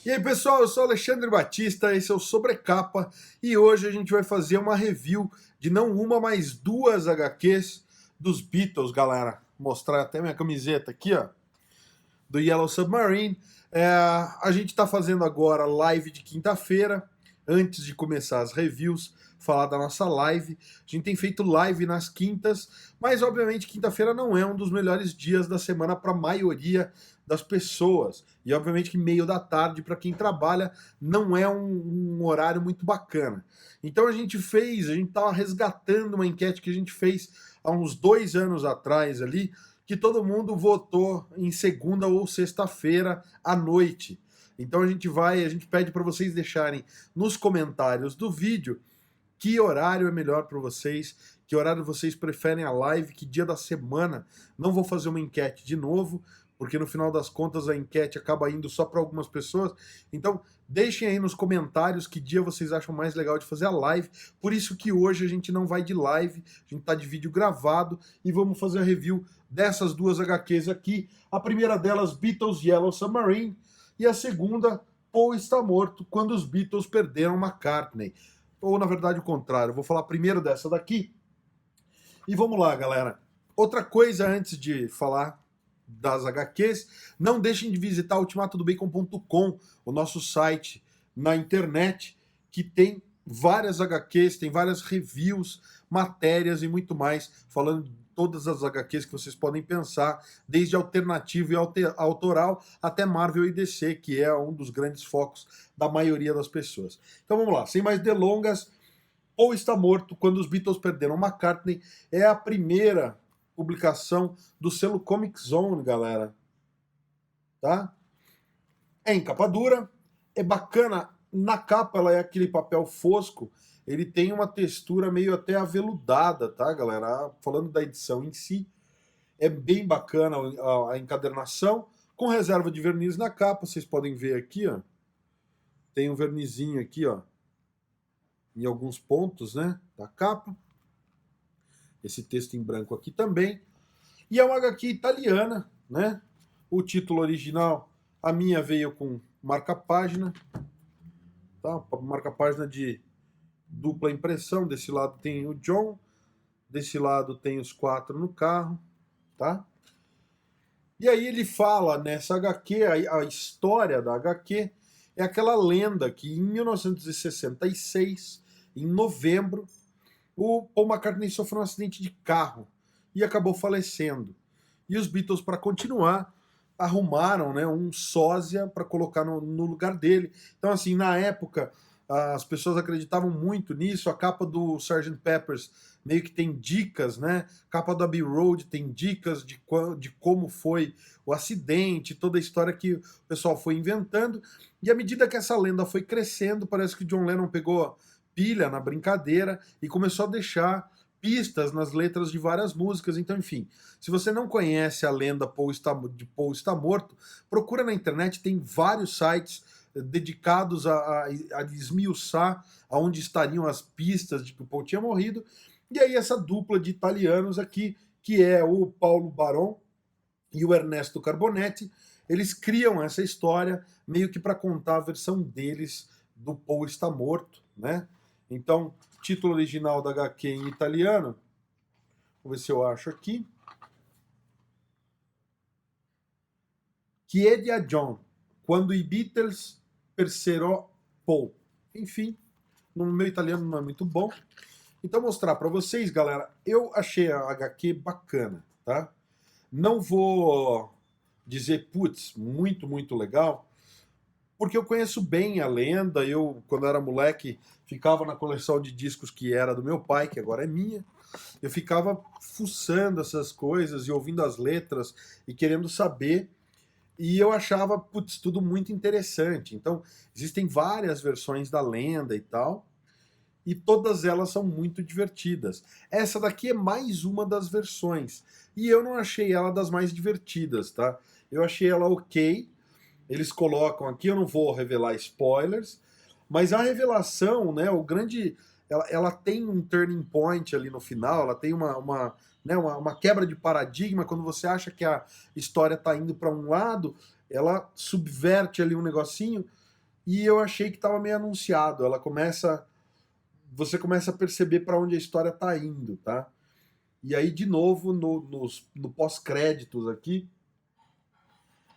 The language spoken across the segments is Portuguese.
E aí pessoal, eu sou Alexandre Batista, esse é o Sobrecapa e hoje a gente vai fazer uma review de não uma, mas duas HQs dos Beatles, galera. Vou mostrar até minha camiseta aqui, ó, do Yellow Submarine. A gente está fazendo agora live de quinta-feira, antes de começar as reviews, falar da nossa live. A gente tem feito live nas quintas, mas obviamente quinta-feira não é um dos melhores dias da semana para a maioria das pessoas. E obviamente que meio da tarde para quem trabalha não é um horário muito bacana. Então a gente estava resgatando uma enquete que a gente fez há uns 2 anos atrás ali, que todo mundo votou em segunda ou sexta-feira à noite. Então a gente pede para vocês deixarem nos comentários do vídeo que horário é melhor para vocês, que horário vocês preferem a live, que dia da semana. Não vou fazer uma enquete de novo, porque no final das contas a enquete acaba indo só para algumas pessoas. Então, deixem aí nos comentários que dia vocês acham mais legal de fazer a live. Por isso que hoje a gente não vai de live, a gente tá de vídeo gravado e vamos fazer a review dessas duas HQs aqui. A primeira delas, Beatles Yellow Submarine, e a segunda, Paul está morto, quando os Beatles perderam McCartney. Ou na verdade o contrário, eu vou falar primeiro dessa daqui. E vamos lá, galera. Outra coisa antes de falar das HQs, não deixem de visitar ultimatodobacon.com, o nosso site na internet, que tem várias HQs, tem várias reviews, matérias e muito mais, falando de todas as HQs que vocês podem pensar, desde alternativo e autoral até Marvel e DC, que é um dos grandes focos da maioria das pessoas. Então vamos lá, sem mais delongas, Paul está morto, quando os Beatles perderam McCartney, é a primeira publicação do selo Comic Zone, galera. Tá? É em capa dura, é bacana. Na capa ela é aquele papel fosco, ele tem uma textura meio até aveludada, tá, galera? Falando da edição em si, é bem bacana a encadernação, com reserva de verniz na capa, vocês podem ver aqui, ó. Tem um vernizinho aqui, ó, em alguns pontos, né, da capa. Esse texto em branco aqui também. E é uma HQ italiana, né? O título original, a minha veio com marca-página, tá? Marca-página de dupla impressão. Desse lado tem o John, desse lado tem os 4 no carro, tá? E aí ele fala nessa HQ, a história da HQ é aquela lenda que em 1966, em novembro, o Paul McCartney sofreu um acidente de carro e acabou falecendo. E os Beatles, para continuar, arrumaram, né, um sósia para colocar no lugar dele. Então, assim, na época, as pessoas acreditavam muito nisso. A capa do Sgt. Pepper's meio que tem dicas, né? A capa do Abbey Road tem dicas de como foi o acidente, toda a história que o pessoal foi inventando. E à medida que essa lenda foi crescendo, parece que John Lennon pegou pilha na brincadeira e começou a deixar pistas nas letras de várias músicas. Então, enfim, se você não conhece a lenda de Paul está morto, procura na internet, tem vários sites dedicados a esmiuçar aonde estariam as pistas de que o Paul tinha morrido. E aí essa dupla de italianos aqui, que é o Paulo Baron e o Ernesto Carbonetti, eles criam essa história meio que para contar a versão deles do Paul está morto, né? Então, título original da HQ em italiano, vou ver se eu acho aqui. Chiede a John, quando i Beatles perserò Paul. Enfim, no meu italiano não é muito bom. Então, mostrar para vocês, galera, eu achei a HQ bacana, tá? Não vou dizer, putz, muito, muito legal, porque eu conheço bem a lenda. Eu, quando era moleque, ficava na coleção de discos que era do meu pai, que agora é minha. Eu ficava fuçando essas coisas e ouvindo as letras e querendo saber. E eu achava, putz, tudo muito interessante. Então, existem várias versões da lenda e tal, e todas elas são muito divertidas. Essa daqui é mais uma das versões, e eu não achei ela das mais divertidas, tá? Eu achei ela ok. Eles colocam aqui, eu não vou revelar spoilers, mas a revelação, né, o grande, ela tem um turning point ali no final, ela tem uma quebra de paradigma. Quando você acha que a história está indo para um lado, ela subverte ali um negocinho e eu achei que estava meio anunciado. Você começa a perceber para onde a história está indo, tá? E aí, de novo, no pós-créditos aqui,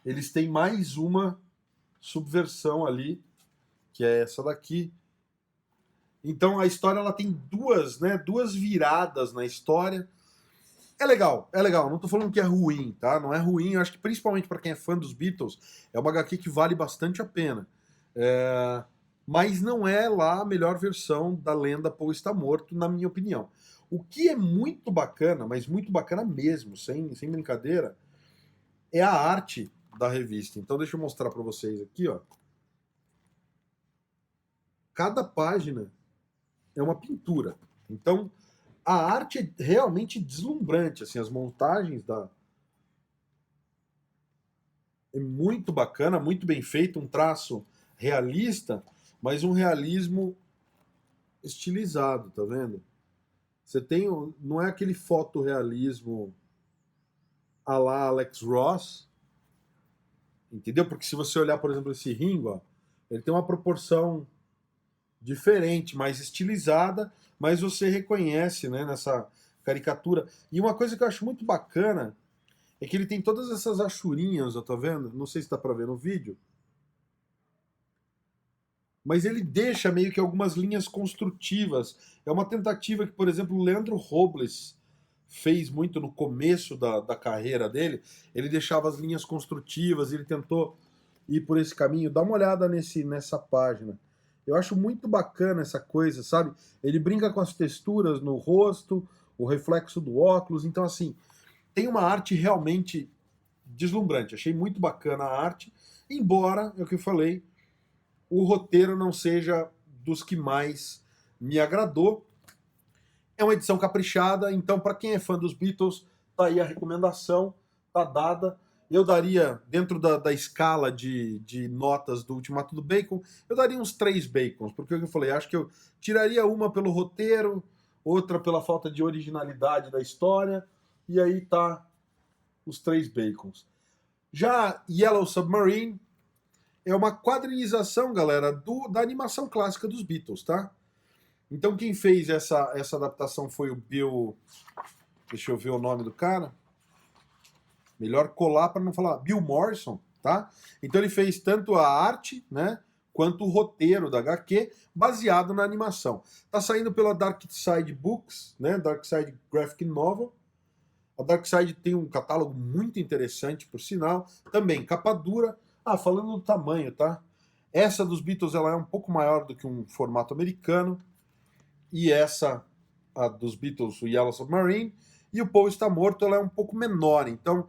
eles têm mais uma subversão ali, que é essa daqui. Então a história ela tem duas viradas na história. É legal. Não tô falando que é ruim, tá? Não é ruim. Eu acho que principalmente para quem é fã dos Beatles, é uma HQ que vale bastante a pena. Mas não é lá a melhor versão da lenda Poe está morto, na minha opinião. O que é muito bacana, mas muito bacana mesmo, sem brincadeira, é a arte da revista. Então deixa eu mostrar para vocês aqui, ó. Cada página é uma pintura. Então a arte é realmente deslumbrante, assim, as montagens é muito bacana, muito bem feito, um traço realista, mas um realismo estilizado, tá vendo? Você tem, não é aquele fotorrealismo à la Alex Ross, entendeu? Porque se você olhar, por exemplo, esse Ringo, ó, ele tem uma proporção diferente, mais estilizada, mas você reconhece, né, nessa caricatura. E uma coisa que eu acho muito bacana é que ele tem todas essas achurinhas, ó, tá vendo? Não sei se dá pra ver no vídeo. Mas ele deixa meio que algumas linhas construtivas. É uma tentativa que, por exemplo, o Leandro Robles fez muito no começo da carreira dele. Ele deixava as linhas construtivas, ele tentou ir por esse caminho. Dá uma olhada nessa página. Eu acho muito bacana essa coisa, sabe? Ele brinca com as texturas no rosto, o reflexo do óculos. Então, assim, tem uma arte realmente deslumbrante. Achei muito bacana a arte, embora, é o que eu falei, o roteiro não seja dos que mais me agradou. É uma edição caprichada, então para quem é fã dos Beatles, tá aí a recomendação, tá dada. Eu daria, dentro da escala de notas do Ultimato do Bacon, eu daria uns 3 bacons, porque é o que eu falei, acho que eu tiraria uma pelo roteiro, outra pela falta de originalidade da história, e aí tá os 3 bacons. Já Yellow Submarine é uma quadrinização, galera, da animação clássica dos Beatles, tá? Então quem fez essa adaptação foi o Bill... Deixa eu ver o nome do cara. Melhor colar para não falar. Bill Morrison, tá? Então ele fez tanto a arte, né, quanto o roteiro da HQ, baseado na animação. Tá saindo pela Dark Side Books, né, Dark Side Graphic Novel. A Dark Side tem um catálogo muito interessante, por sinal. Também capa dura. Ah, falando do tamanho, tá? Essa dos Beatles ela é um pouco maior do que um formato americano. E essa, a dos Beatles, o Yellow Submarine. E o Poe está morto, ela é um pouco menor. Então,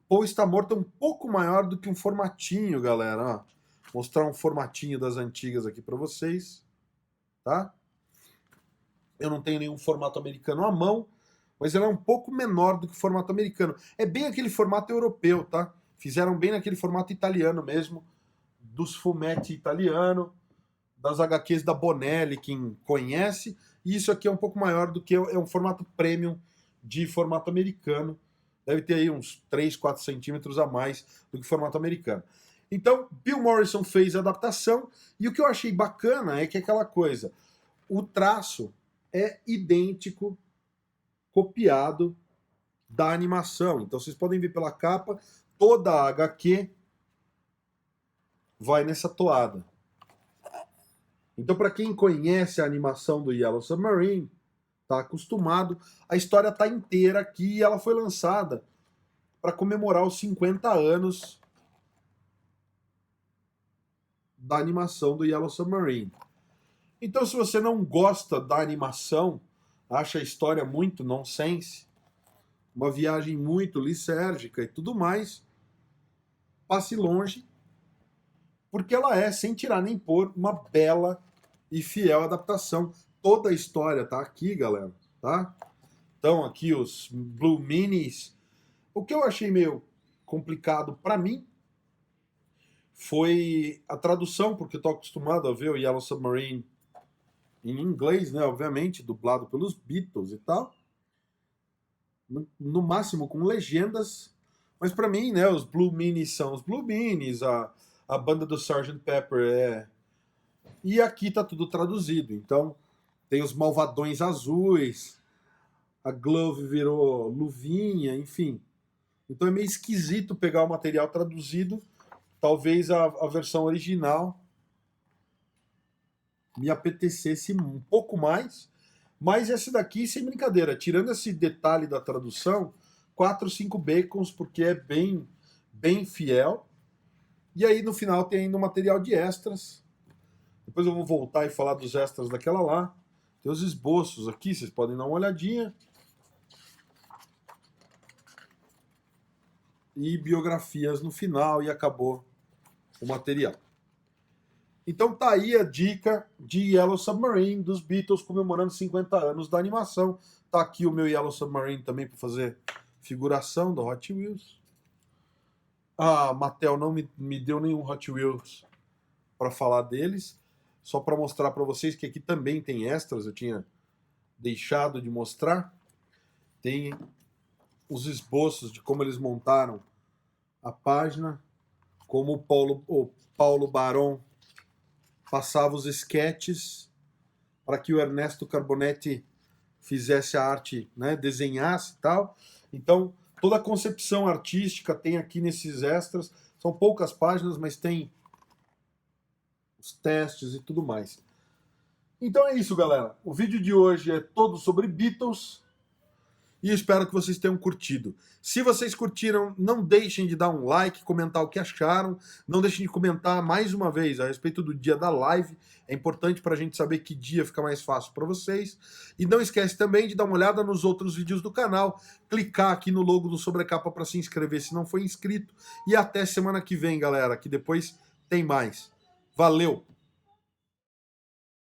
Poe está morto é um pouco maior do que um formatinho, galera. Ó, mostrar um formatinho das antigas aqui para vocês, tá? Eu não tenho nenhum formato americano à mão, mas ela é um pouco menor do que o formato americano. É bem aquele formato europeu, tá? Fizeram bem naquele formato italiano mesmo, dos fumetti italiano, das HQs da Bonelli, quem conhece. E isso aqui é um pouco maior do que é um formato premium de formato americano. Deve ter aí uns 3, 4 centímetros a mais do que o formato americano. Então, Bill Morrison fez a adaptação, e o que eu achei bacana é que é aquela coisa, o traço é idêntico, copiado da animação. Então vocês podem ver pela capa, toda a HQ vai nessa toada. Então, para quem conhece a animação do Yellow Submarine, tá acostumado, a história tá inteira aqui e ela foi lançada para comemorar os 50 anos da animação do Yellow Submarine. Então, se você não gosta da animação, acha a história muito nonsense, uma viagem muito lisérgica e tudo mais, passe longe, porque ela é, sem tirar nem pôr, uma bela e fiel adaptação. Toda a história tá aqui, galera, tá? Então aqui os Blue Minis. O que eu achei meio complicado para mim foi a tradução, porque eu tô acostumado a ver o Yellow Submarine em inglês, né, obviamente, dublado pelos Beatles e tal. No máximo com legendas, mas para mim, né, os Blue Minis são os Blue Minis, a a banda do Sgt. Pepper E aqui tá tudo traduzido. Então, tem os malvadões azuis, a Glove virou luvinha, enfim. Então é meio esquisito pegar o material traduzido. Talvez a versão original me apetecesse um pouco mais. Mas essa daqui, sem brincadeira, tirando esse detalhe da tradução, 4, 5 bacons, porque é bem fiel. E aí no final tem ainda um material de extras. Depois eu vou voltar e falar dos extras daquela lá. Tem os esboços aqui, vocês podem dar uma olhadinha. E biografias no final e acabou o material. Então tá aí a dica de Yellow Submarine dos Beatles comemorando 50 anos da animação. Tá aqui o meu Yellow Submarine também para fazer figuração do Hot Wheels. A Mattel não me deu nenhum Hot Wheels para falar deles, só para mostrar para vocês que aqui também tem extras, eu tinha deixado de mostrar. Tem os esboços de como eles montaram a página, como o Paulo Barón passava os esquetes para que o Ernesto Carbonetti fizesse a arte, né, desenhasse e tal. Então, toda a concepção artística tem aqui nesses extras. São poucas páginas, mas tem os testes e tudo mais. Então é isso, galera. O vídeo de hoje é todo sobre Beatles. E espero que vocês tenham curtido. Se vocês curtiram, não deixem de dar um like, comentar o que acharam. Não deixem de comentar mais uma vez a respeito do dia da live. É importante para a gente saber que dia fica mais fácil para vocês. E não esquece também de dar uma olhada nos outros vídeos do canal. Clicar aqui no logo do Sobrecapa para se inscrever se não for inscrito. E até semana que vem, galera, que depois tem mais. Valeu!